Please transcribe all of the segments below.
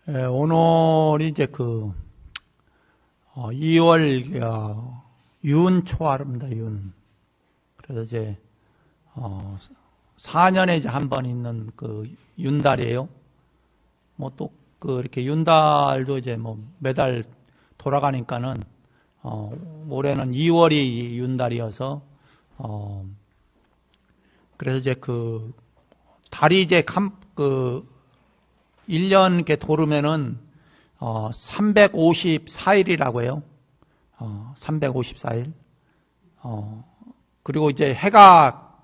오늘이 이제 2월 윤 초하루입니다. 윤. 그래서 이제 4년에 이제 한 번 있는 윤달이에요. 뭐 또 이렇게 윤달도 이제 뭐 매달 돌아가니까는 올해는 2월이 윤달이어서 그래서 이제 달이 이제 1년 이렇게 도르면은 354일이라고 해요. 354일. 그리고 이제 해가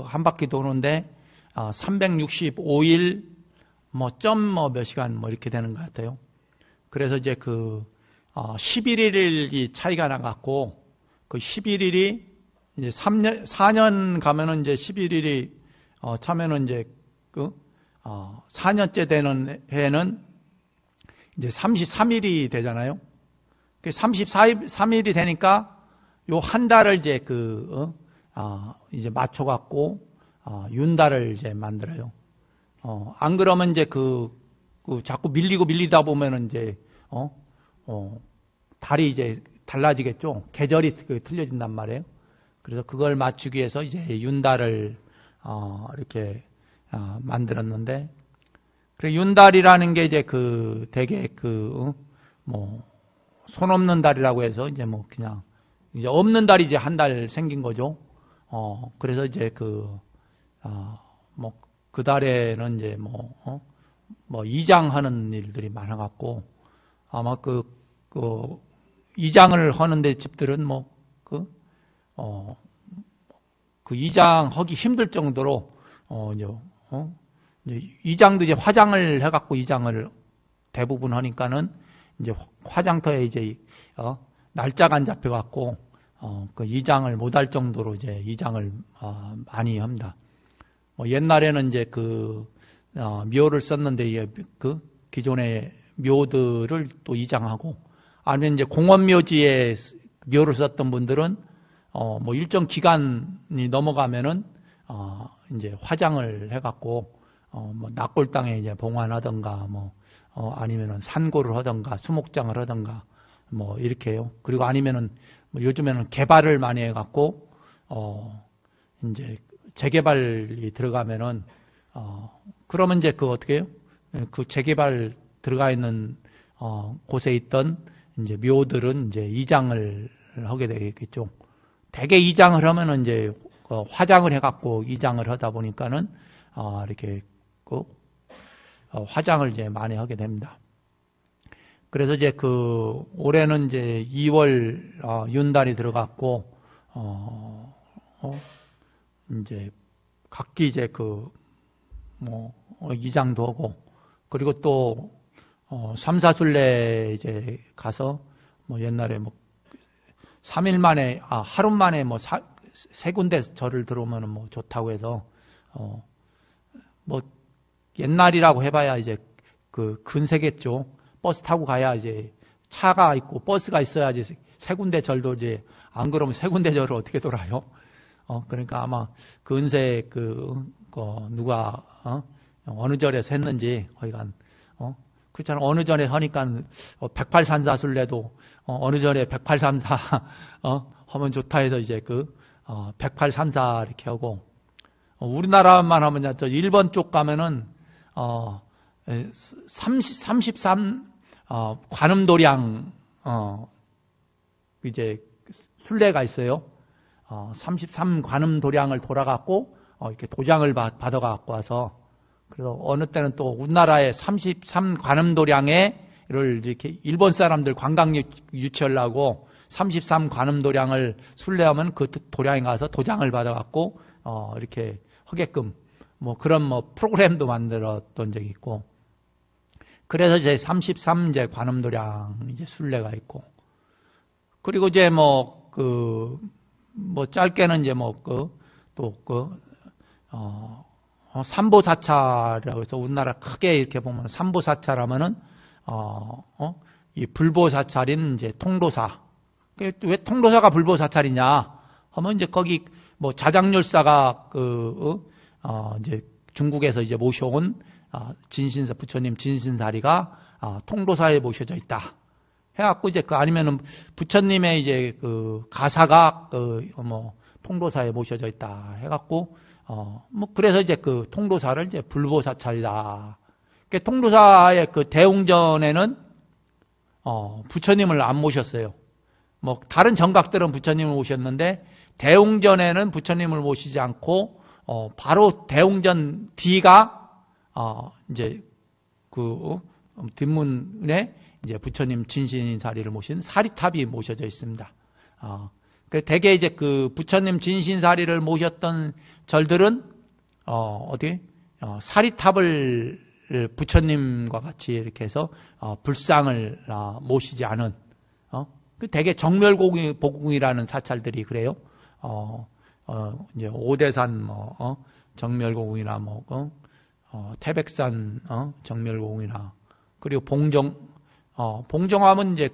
한 바퀴 도는데 365일 몇 시간 뭐 이렇게 되는 것 같아요. 그래서 이제 11일이 차이가 나갖고 11일이 이제 4년 가면은 이제 11일이 차면은 이제 4년째 되는 해는 이제 33일이 되잖아요. 33일이 되니까 요 한 달을 이제 이제 맞춰갖고 윤달을 이제 만들어요. 안 그러면 이제 자꾸 밀리다 보면은 이제 달이 이제 달라지겠죠. 계절이 틀려진단 말이에요. 그래서 그걸 맞추기 위해서 이제 윤달을 이렇게 만들었는데, 그래 윤달이라는 게 이제 되게 손 없는 달이라고 해서 이제 그냥 이제 없는 달이 이제 한 달 생긴 거죠. 그래서 이제 그 달에는 이제 이장하는 일들이 많아갖고 아마 이장을 하는데 집들은 이장하기 힘들 정도로 이장도 이제 화장을 해갖고 이장을 대부분 하니까는 이제 화장터에 이제 날짜가 안 잡혀갖고 이장을 못할 정도로 이제 이장을 많이 합니다. 옛날에는 이제 묘를 썼는데 기존의 묘들을 또 이장하고, 아니면 이제 공원묘지에 묘를 썼던 분들은 일정 기간이 넘어가면은 이제 화장을 해갖고 낙골 땅에 이제 봉안하던가 아니면은 산고를 하던가 수목장을 하던가 이렇게 해요. 그리고 아니면은 요즘에는 개발을 많이 해갖고 이제 재개발이 들어가면은 그러면 이제 어떻게 해요? 재개발 들어가 있는 곳에 있던 이제 묘들은 이제 이장을 하게 되겠죠. 대개 이장을 하면은 이제 화장을 해갖고 이장을 하다 보니까는 이렇게 화장을 이제 많이 하게 됩니다. 그래서 이제 올해는 이제 2월 윤달이 들어갔고 이제 각기 이제 이장도 하고, 그리고 또 삼사순례 이제 가서 옛날에 3일 만에 하루 만에 세 군데 절을 들어오면은 좋다고 해서 옛날이라고 해봐야 이제 근세겠죠. 버스 타고 가야 이제 차가 있고 버스가 있어야지 세 군데 절도 이제, 안 그러면 세 군데 절을 어떻게 돌아요? 그러니까 아마 근세 누가 어느 절에서 했는지 거기간 그렇잖아. 어느 절에 하니까 108산사순례도 어느 절에 108산사 하면 좋다 해서 이제 108산사 이렇게 하고, 우리나라만 하면 일본 쪽 가면은 33 관음도량 이제 순례가 있어요. 33 관음도량을 돌아갔고 이렇게 도장을 받아갖고 와서, 그래서 어느 때는 또 우리나라의 33 관음도량을 이렇게 일본 사람들 관광 유치하려고 33 관음도량을 순례하면 그 도량에 가서 도장을 받아갖고 이렇게 하게끔 그런 프로그램도 만들었던 적이 있고, 그래서 이제 33 이제 관음도량 이제 순례가 있고, 그리고 이제 짧게는 이제 삼보사찰이라고 해서 우리나라 크게 이렇게 보면 삼보사찰하면은 이 불보사찰인 이제 통도사. 왜 통도사가 불보사찰이냐 하면 이제 거기 자장률사가 이제 중국에서 이제 모셔온 진신사 부처님 진신사리가 통도사에 모셔져 있다. 해갖고 이제 아니면은 부처님의 이제 가사가 통도사에 모셔져 있다. 해갖고 그래서 이제 통도사를 이제 불보사찰이다. 통도사의 대웅전에는 부처님을 안 모셨어요. 다른 정각들은 부처님을 모셨는데 대웅전에는 부처님을 모시지 않고 바로 대웅전 뒤가 이제 뒷문에 이제 부처님 진신사리를 모신 사리탑이 모셔져 있습니다. 대개 이제 부처님 진신사리를 모셨던 절들은 사리탑을 부처님과 같이 이렇게 해서 불상을 모시지 않은 대개 정멸보궁이라는 사찰들이 그래요. 이제 오대산 정멸보궁이나 태백산 정멸보궁이나 그리고 봉정암은 이제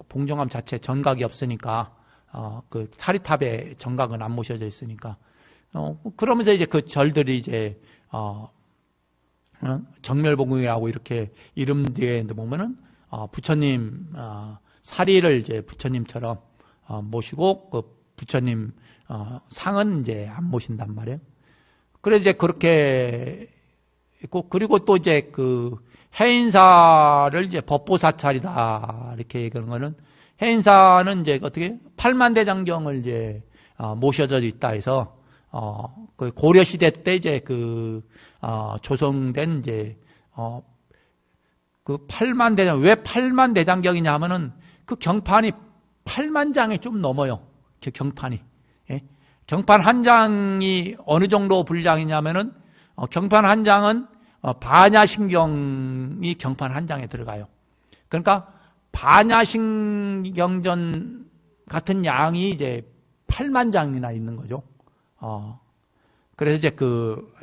봉정암 자체 정각이 없으니까 사리탑에 정각은 안 모셔져 있으니까 그러면서 이제 절들이 이제 정멸보궁이라고 이렇게 이름 뒤에 보면은 부처님 사리를 이제 부처님처럼 모시고 부처님 상은 이제 안 모신단 말이에요. 그래서 이제 그렇게 있고 그리고 또 이제 해인사를 이제 법보사찰이다 이렇게 얘기하는 거는 해인사는 이제 어떻게 팔만대장경을 이제 모셔져 있다 해서 고려 시대 때 이제 조성된 이제 팔만대장 왜 팔만대장경이냐 하면은 경판이 8만 장이 좀 넘어요. 경판이. 예? 경판 한 장이 어느 정도 분량이냐면은 경판 한 장은 반야신경이 경판 한 장에 들어가요. 그러니까 반야신경전 같은 양이 이제 8만 장이나 있는 거죠. 그래서 이제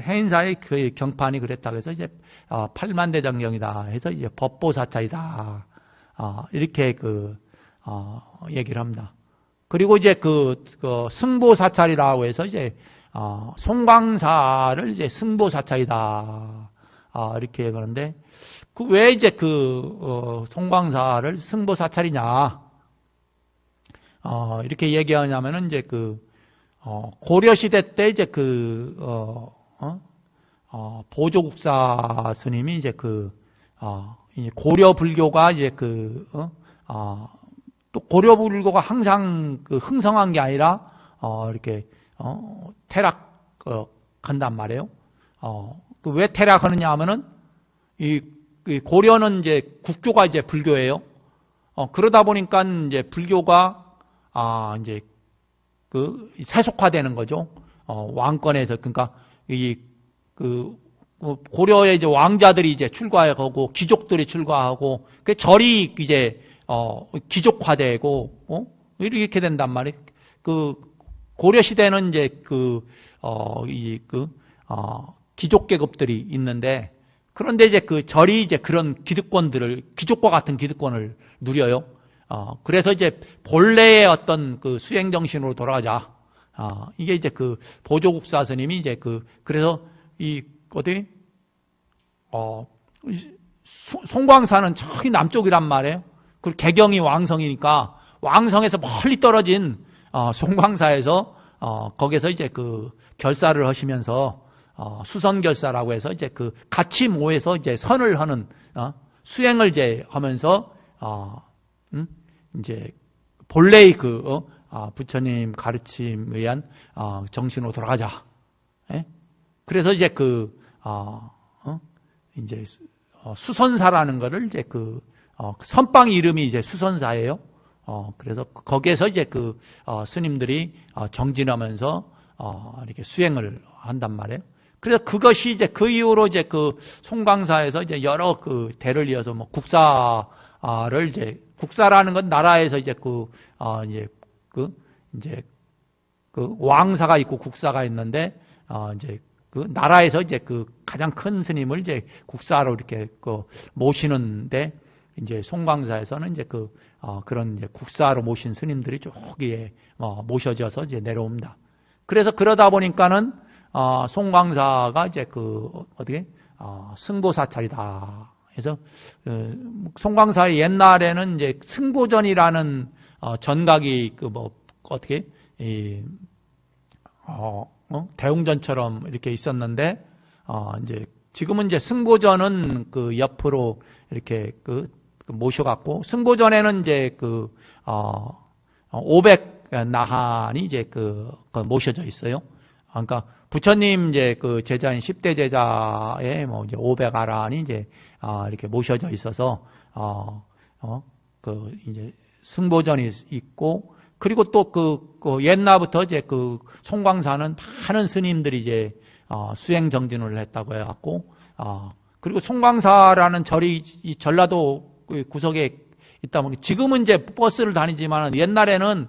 해인사의 경판이 그랬다고 해서 이제 8만 대장경이다 해서 이제 법보사찰이다. 이렇게 얘기를 합니다. 그리고 이제 승보사찰이라고 해서 이제 송광사를 이제 승보사찰이다. 이렇게 얘기하는데 왜 이제 송광사를 승보사찰이냐? 이렇게 얘기하냐면은 이제 고려 시대 때 이제 보조국사 스님이 이제 고려 불교가 이제 또 고려 불교가 항상 흥성한 게 아니라 이렇게 퇴락한단 말이에요. 왜 퇴락하느냐 하면은 이 고려는 이제 국교가 이제 불교예요. 그러다 보니까 이제 불교가 이제 세속화되는 거죠. 왕권에서 그러니까 고려의 이제 왕자들이 이제 출가하고 귀족들이 출가하고 절이 이제 귀족화되고 이렇게 된단 말이에요. 고려 시대는 이제 귀족 계급들이 있는데 그런데 이제 절이 이제 그런 기득권들을 귀족과 같은 기득권을 누려요. 그래서 이제 본래의 어떤 수행 정신으로 돌아가자. 이게 이제 보조국사 스님이 이제 그래서 송광사는 저기 남쪽이란 말이에요. 그리고 개경이 왕성이니까 왕성에서 멀리 떨어진 송광사에서 거기서 이제 결사를 하시면서 수선결사라고 해서 이제 같이 모여서 이제 선을 하는 수행을 이제 하면서 이제 본래의 부처님 가르침에 의한 정신으로 돌아가자. 예? 그래서 이제 이제 수선사라는 거를 이제 선방 이름이 이제 수선사예요. 그래서 거기에서 이제 스님들이 정진하면서 이렇게 수행을 한단 말이에요. 그래서 그것이 이제 그 이후로 이제 송광사에서 이제 여러 대를 이어서 국사를 이제 국사라는 건 나라에서 이제 이제 왕사가 있고 국사가 있는데 이제 나라에서 이제 가장 큰 스님을 이제 국사로 이렇게 모시는데 이제 송광사에서는 이제 그런 이제 국사로 모신 스님들이 쭉 모셔져서 이제 내려옵니다. 그래서 그러다 보니까는 송광사가 이제 어떻게 승보사찰이다 그래서 송광사의 옛날에는 이제 승보전이라는 전각이 어떻게 대웅전처럼 이렇게 있었는데 이제 지금은 이제 승보전은 그 옆으로 이렇게 모셔갖고 승보전에는 이제 500 나한이 이제 모셔져 있어요. 그러니까 부처님 이제 그 제자인 10대 제자의 뭐 이제 500아란이 이제 이렇게 모셔져 있어서 이제 승보전이 있고, 그리고 또 그 옛날부터 이제 그 송광사는 많은 스님들이 이제 수행 정진을 했다고 해갖고 그리고 송광사라는 절이 이 전라도 구석에 있다 보니 지금은 이제 버스를 다니지만 옛날에는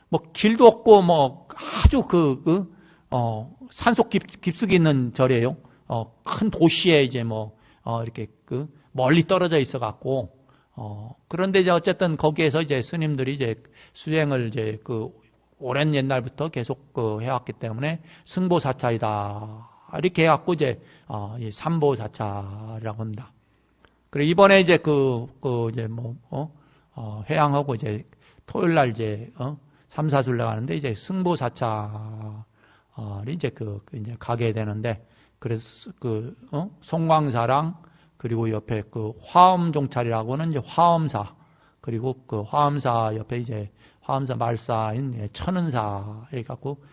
뭐 길도 없고 뭐 아주 산속 깊숙이 있는 절이에요. 큰 도시에 이제 이렇게 멀리 떨어져 있어 갖고 그런데 이제 어쨌든 거기에서 이제 스님들이 이제 수행을 이제 오랜 옛날부터 계속 해왔기 때문에 승보사찰이다 이렇게 해갖고 이제 이 삼보사찰이라고 합니다. 그리고 이번에 이제 이제 회양하고 이제 토요일 날 이제 삼사순례 가는데 이제 승보사찰이 이제 이제 가게 되는데, 그래서 송광사랑 그리고 옆에 화엄종찰이라고는 이제 화엄사, 그리고 화엄사 옆에 이제 화엄사 말사인 천은사 이렇게 갖고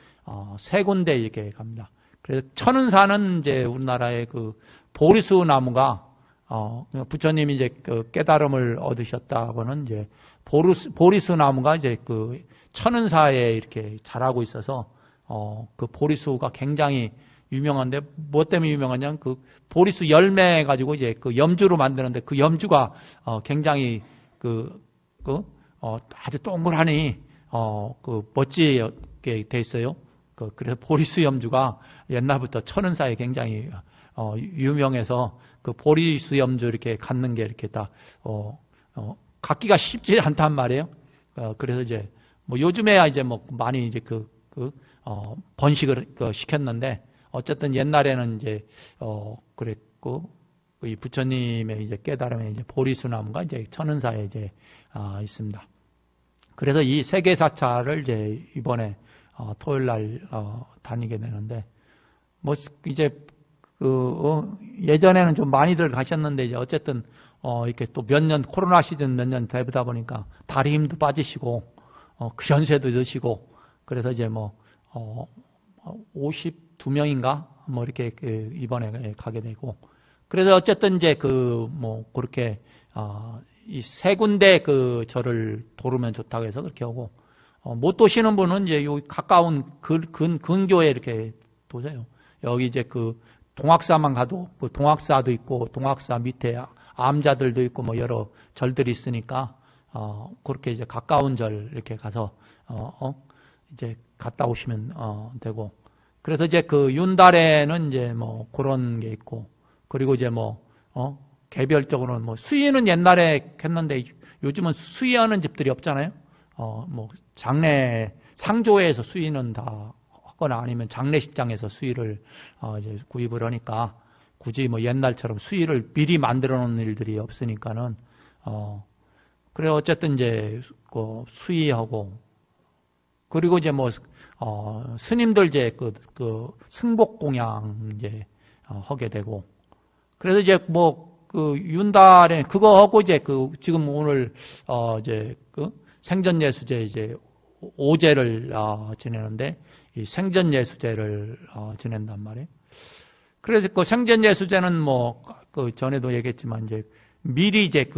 세 군데 이렇게 갑니다. 그래서 천은사는 이제 우리나라의 보리수 나무가 부처님이 이제 깨달음을 얻으셨다고는 이제 보리수 나무가 이제 천은사에 이렇게 자라고 있어서 그 보리수가 굉장히 유명한데, 뭐 때문에 유명하냐면 보리수 열매 가지고 이제 염주로 만드는데 그 염주가 굉장히 아주 동그라니 멋지게 돼 있어요. 그래서 보리수 염주가 옛날부터 천은사에 굉장히 유명해서 보리수 염주 이렇게 갖는 게 이렇게 다 갖기가 쉽지 않단 말이에요. 그래서 이제 요즘에야 이제 많이 이제 번식을 시켰는데, 어쨌든 옛날에는 이제 그랬고, 이 부처님의 이제 깨달음에 이제 보리수 나무가 이제 천은사에 이제 있습니다. 그래서 이 세계사찰을 이제 이번에 토요일 날 다니게 되는데, 이제 예전에는 좀 많이들 가셨는데 이제 어쨌든 이렇게 또 몇 년 코로나 시즌 몇 년 되다 보니까 다리 힘도 빠지시고 그 연세도 드시고, 그래서 이제 52명인가 이렇게 이번에 가게 되고, 그래서 어쨌든 이제 그렇게 이 세 군데 절을 도르면 좋다고 해서 그렇게 하고, 못 도시는 분은 이제 요 가까운 근교에 이렇게 도세요. 여기 이제 동학사만 가도 동학사도 있고 동학사 밑에 암자들도 있고 여러 절들이 있으니까 그렇게 이제 가까운 절 이렇게 가서 이제 갔다 오시면 되고, 그래서 이제 윤달에는 이제 그런 게 있고, 그리고 이제 개별적으로는 수의는 옛날에 했는데 요즘은 수의하는 집들이 없잖아요. 장례 상조회에서 수의는 다 하거나 아니면 장례식장에서 수의를 이제 구입을 하니까 굳이 옛날처럼 수의를 미리 만들어 놓은 일들이 없으니까는 그래 어쨌든 이제 수의하고, 그리고 이제 스님들 이제 승복 공양 이제 하게 되고, 그래서 이제 윤달에 그거 하고 이제 지금 오늘 이제 생전예수제 이제 5제를 지내는데, 이 생전예수제를 지낸단 말이에요. 그래서 생전예수제는 전에도 얘기했지만 이제 미리 이제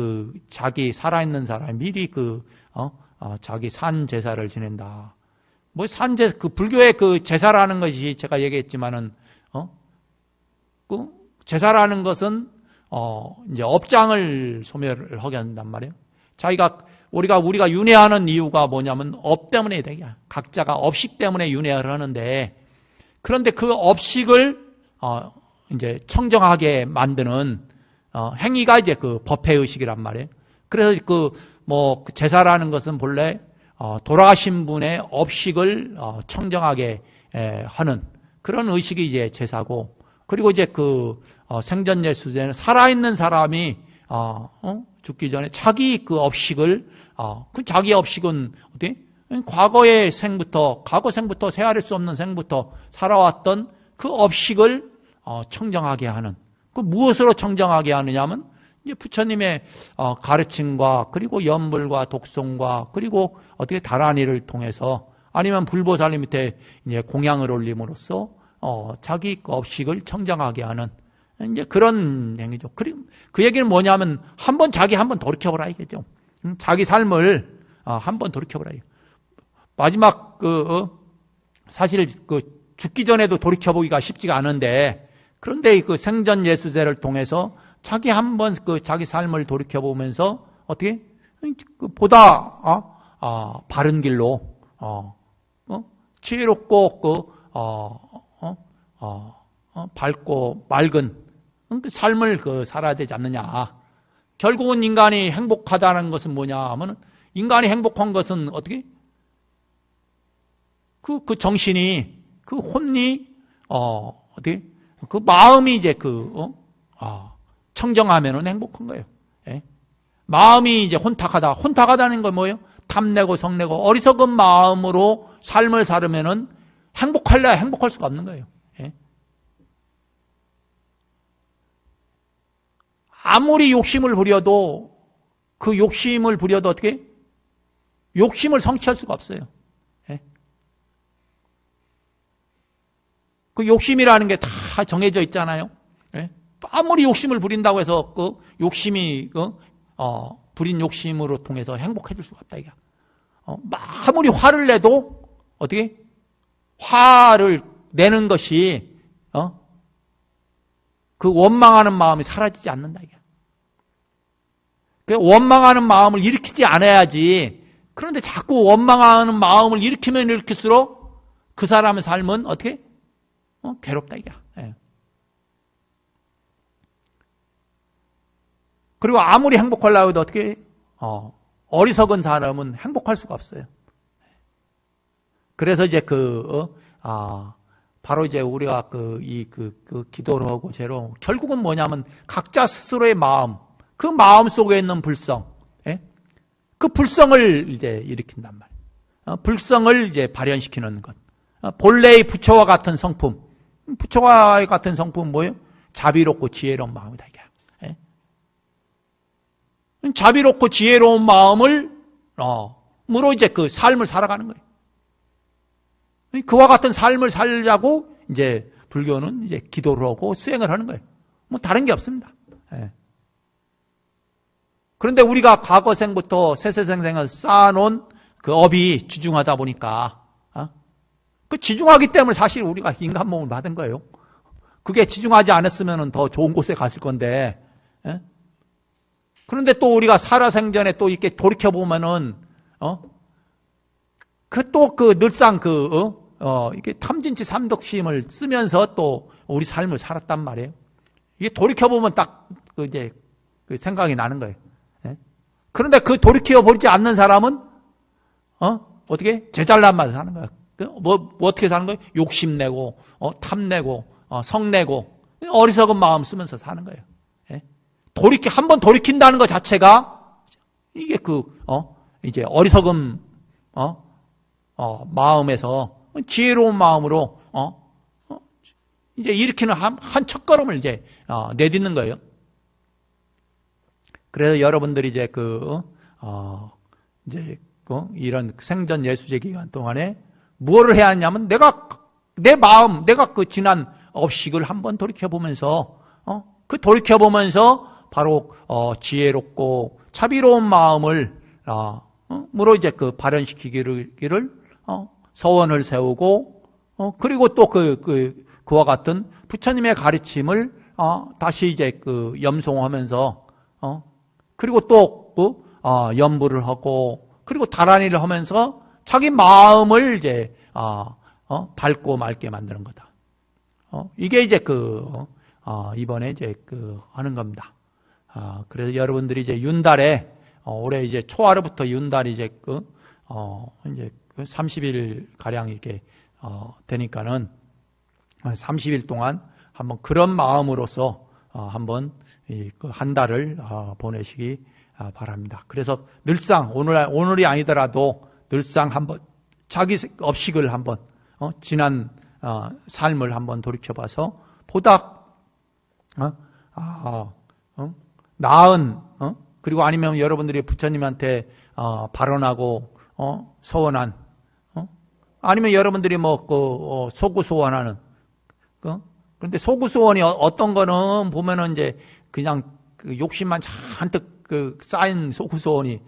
자기 살아있는 사람이 미리 자기 산 제사를 지낸다. 산제 불교의 제사라는 것이 제가 얘기했지만은 제사라는 것은 이제 업장을 소멸을 하게 한단 말이에요. 우리가 윤회하는 이유가 뭐냐면 업 때문에 되게 각자가 업식 때문에 윤회를 하는데, 그런데 그 업식을 이제 청정하게 만드는 행위가 이제 법회 의식이란 말이에요. 그래서 제사라는 것은 본래 돌아가신 분의 업식을 청정하게 하는 그런 의식이 이제 제사고, 그리고 이제 생전예수제는 살아있는 사람이 죽기 전에 자기 그 업식을, 그 자기 업식은 어디? 과거 생부터 헤아릴 수 없는 생부터 살아왔던 그 업식을 청정하게 하는, 그 무엇으로 청정하게 하느냐면 이제 부처님의 가르침과 그리고 연불과 독송과 그리고 어떻게 다란이를 통해서 아니면 불보살님 밑에 이제 공양을 올림으로써 자기 업식을 청정하게 하는 이제 그런 행위죠. 그 얘기는 뭐냐면 자기 한번 돌이켜보라 이거죠. 자기 삶을 한번 돌이켜보라. 마지막 사실 죽기 전에도 돌이켜보기가 쉽지가 않은데, 그런데 그 생전 예수제를 통해서 자기 한번 자기 삶을 돌이켜보면서 어떻게 보다 바른 길로 지혜롭고 밝고 맑은 그 삶을 살아야 되지 않느냐. 결국은 인간이 행복하다는 것은 뭐냐 하면, 인간이 행복한 것은 어떻게? 그 정신이, 그 혼이, 어떻게? 그 마음이 이제 청정하면은 행복한 거예요. 예? 마음이 이제 혼탁하다는 건 뭐예요? 탐내고 성내고 어리석은 마음으로 삶을 살으면은 행복할 수가 없는 거예요. 예? 아무리 욕심을 부려도 어떻게? 욕심을 성취할 수가 없어요. 예? 그 욕심이라는 게 다 정해져 있잖아요. 예? 아무리 욕심을 부린다고 해서 그 욕심이 부린 욕심으로 통해서 행복해질 수가 없다 이게. 아무리 화를 내도 어떻게? 화를 내는 것이 그 원망하는 마음이 사라지지 않는다 이게. 그 원망하는 마음을 일으키지 않아야지. 그런데 자꾸 원망하는 마음을 일으키면 일으킬수록 그 사람의 삶은 어떻게? 괴롭다 이게. 예. 그리고 아무리 행복하려고 해도 어떻게? 어리석은 사람은 행복할 수가 없어요. 그래서 이제 바로 이제 우리가 기도를 하고 제로 결국은 뭐냐면 각자 스스로의 마음, 그 마음 속에 있는 불성, 예? 그 불성을 이제 일으킨단 말이에요. 불성을 이제 발현시키는 것. 본래의 부처와 같은 성품. 부처와 같은 성품은 뭐예요? 자비롭고 지혜로운 마음이다 이게. 예? 자비롭고 지혜로운 마음을 으로 이제 그 삶을 살아가는 거예요. 그와 같은 삶을 살자고 이제 불교는 이제 기도를 하고 수행을 하는 거예요. 뭐 다른 게 없습니다. 예. 그런데 우리가 과거생부터 세세생생을 쌓아놓은 그 업이 지중하다 보니까 그 지중하기 때문에 사실 우리가 인간 몸을 받은 거예요. 그게 지중하지 않았으면 더 좋은 곳에 갔을 건데. 예? 그런데 또 우리가 살아생전에 또 이렇게 돌이켜 보면은 늘상 이렇게 탐진치 삼독심을 쓰면서 또 우리 삶을 살았단 말이에요. 이게 돌이켜보면 딱, 이제, 생각이 나는 거예요. 예? 그런데 그 돌이켜보지 않는 사람은, 어떻게? 제잘난 맛을 사는 거예요. 어떻게 사는 거예요? 욕심내고, 탐내고, 성내고, 어리석은 마음 쓰면서 사는 거예요. 예? 한번 돌이킨다는 것 자체가, 이게 이제 어리석은, 마음에서 지혜로운 마음으로 이제 일으키는 한 첫걸음을 이제 내딛는 거예요. 그래서 여러분들이 이제 이런 생전 예수제 기간 동안에 무엇을 해야 하냐면 내가 그 지난 업식을 한번 돌이켜 보면서 바로 지혜롭고 자비로운 마음을 으로 이제 발현시키기를 서원을 세우고 그리고 또 그와 같은 부처님의 가르침을 다시 이제 염송하면서 그리고 또 연부를 하고 그리고 다란이를 하면서 자기 마음을 이제 밝고 맑게 만드는 거다. 이게 이제 이번에 이제 하는 겁니다. 그래서 여러분들이 이제 윤달에 올해 이제 초하루부터 윤달이 이제 이제 30일 가량 이렇게 되니까는 30일 동안 한번 그런 마음으로서 한번 그 한 달을 보내시기 바랍니다. 그래서 늘상 오늘이 아니더라도 늘상 한번 자기 업식을 한번 지난 삶을 한번 돌이켜봐서 보다 나은 그리고 아니면 여러분들이 부처님한테 발언하고 서원한 아니면 여러분들이 소구 소원하는 그런데 소구 소원이 어떤 거는 보면은 이제 그냥 그 욕심만 잔뜩 쌓인 소구 소원이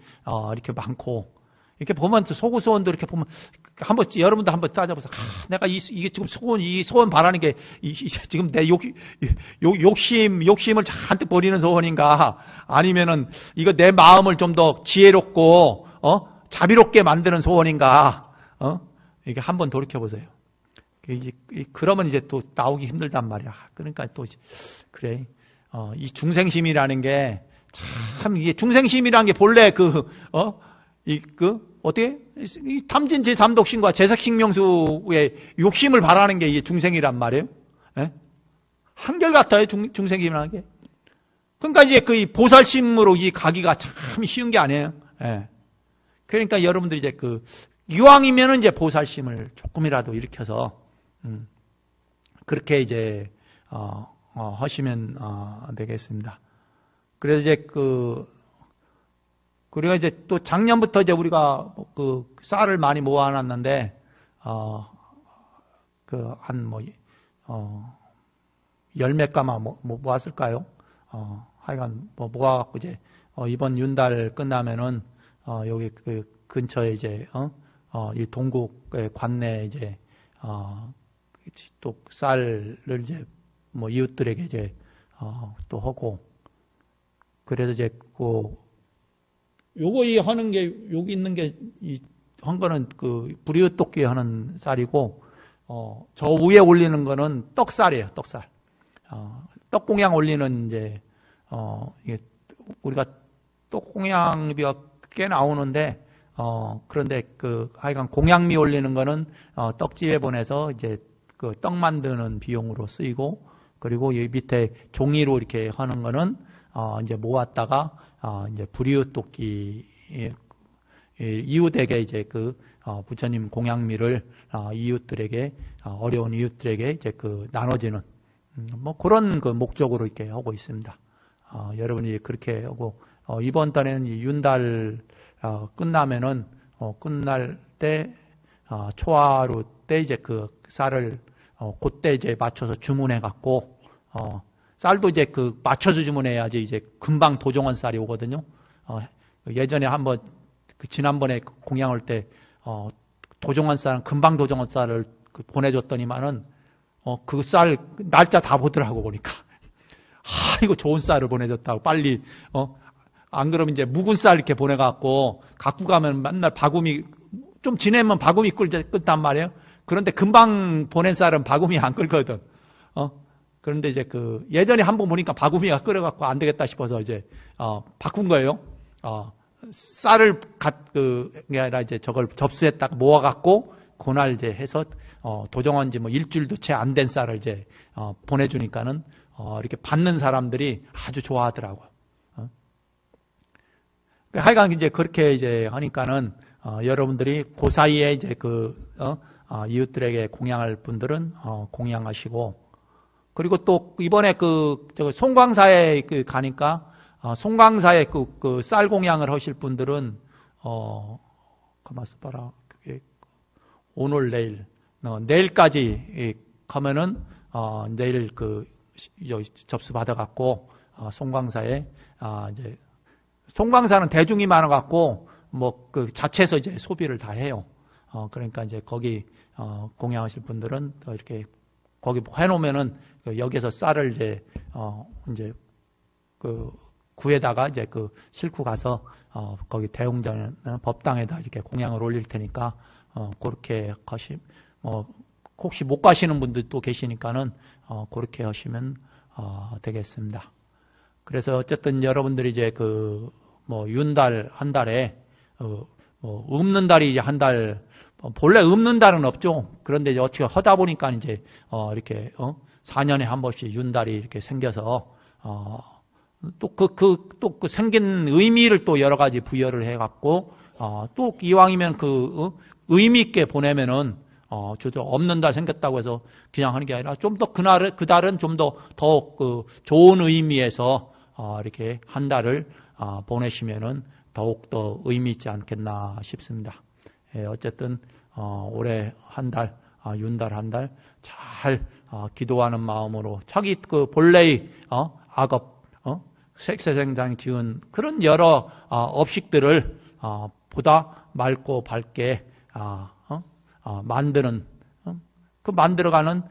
이렇게 많고 이렇게 보면 소구 소원도 이렇게 보면 한번 여러분도 한번 따져보세요. 내가 이게 지금 이 소원 바라는 게 지금 내 욕심을 잔뜩 버리는 소원인가? 아니면은 이거 내 마음을 좀 더 지혜롭고 자비롭게 만드는 소원인가? 이게 한번 돌이켜 보세요. 그러면 이제 또 나오기 힘들단 말이야. 그러니까 또 그래. 이 중생심이라는 게 참 이게 중생심이라는 게 본래 어떻게? 이 탐진 제3독신과 제색식명수의 욕심을 바라는 게 이게 중생이란 말이에요. 예? 한결같아요, 중생이라는 게. 그러니까 이제 그 보살심으로 이 가기가 참 쉬운 게 아니에요. 예. 그러니까 여러분들이 이제 이왕이면은 이제 보살심을 조금이라도 일으켜서, 그렇게 이제, 하시면, 되겠습니다. 그래서 이제 그리고 이제 또 작년부터 이제 우리가 쌀을 많이 모아놨는데, 열 몇 가마 모았을까요? 하여간 모아갖고 이제, 이번 윤달 끝나면은, 여기 근처에 이제, 이 동국의 관내 이제, 또 쌀을 이제, 이웃들에게 이제, 또 하고, 그래서 이제 요거 하는 게 여기 있는 게 한 거는 불이웃돕기 하는 쌀이고 저 위에 올리는 거는 떡쌀이에요. 떡쌀. 떡공양 올리는 이제 이게 우리가 떡공양이 꽤 나오는데 그런데 하여간 공양미 올리는 거는 떡집에 보내서 이제 떡 만드는 비용으로 쓰이고 그리고 이 밑에 종이로 이렇게 하는 거는 이제 모았다가 이제 불이웃돕기 이웃에게 이제 부처님 공양미를 이웃들에게 어려운 이웃들에게 이제 나눠지는 그런 목적으로 이렇게 하고 있습니다. 여러분이 그렇게 하고 이번 달에는 윤달 끝나면은 끝날 때 초하루 때 이제 쌀을 그때 이제 맞춰서 주문해 갖고 쌀도 이제 맞춰서 주문해야지 이제 금방 도종원 쌀이 오거든요. 예전에 한번 지난번에 공양할 때 도종원 쌀은 금방 도종원 쌀을 보내줬더니만은 그 쌀 날짜 다 보더라고 보니까 이거 좋은 쌀을 보내줬다고 빨리 안 그러면 이제 묵은 쌀 이렇게 보내갖고 갖고 가면 맨날 바구미 좀 지내면 바구미 끓단 말이에요. 그런데 금방 보낸 쌀은 바구미 안 끓거든. 그런데 이제 예전에 한번 보니까 바구미가 끓여갖고 안 되겠다 싶어서 이제, 바꾼 거예요. 쌀을 그게 아니라 이제 저걸 접수했다가 모아갖고, 그날 이제 해서, 도정한 지 일주일도 채 안 된 쌀을 이제, 보내주니까는, 이렇게 받는 사람들이 아주 좋아하더라고요. 하여간 이제 그렇게 이제 하니까는, 여러분들이 그 사이에 이제 이웃들에게 공양할 분들은, 공양하시고, 그리고 또 이번에 송광사에 가니까 송광사에 쌀 공양을 하실 분들은 가만있어 봐라. 그게 오늘 내일까지 가면은 내일 접수 받아 갖고 송광사에 이제 송광사는 대중이 많아 갖고 자체에서 이제 소비를 다 해요. 그러니까 이제 거기 공양하실 분들은 이렇게 거기 해놓으면은 여기서 쌀을 이제 구에다가 이제 싣고 가서 거기 대웅전 법당에다 이렇게 공양을 올릴 테니까 그렇게 혹시 못 가시는 분들도 계시니까는 그렇게 하시면 되겠습니다. 그래서 어쨌든 여러분들이 이제 윤달 한 달에 없는 달이 이제 한 달. 본래 없는 달은 없죠. 그런데 이제 어떻게 하다 보니까 이제, 이렇게, 4년에 한 번씩 윤달이 이렇게 생겨서, 또 그 생긴 의미를 또 여러 가지 부여를 해갖고, 또 이왕이면 의미 있게 보내면은, 저도 없는 달 생겼다고 해서 그냥 하는 게 아니라 좀 더 그달은 좀 더 좋은 의미에서, 이렇게 한 달을, 보내시면은 더욱더 의미 있지 않겠나 싶습니다. 예, 어쨌든, 올해 한 달, 윤달 한 달, 잘, 기도하는 마음으로 자기 본래의, 악업, 색세생장 지은 그런 여러, 업식들을, 보다 맑고 밝게, 만드는, 그 만들어가는,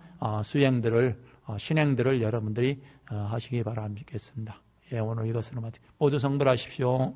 수행들을, 신행들을 여러분들이, 하시기 바라겠습니다. 예, 오늘 이것으로 마치 모두 성불하십시오.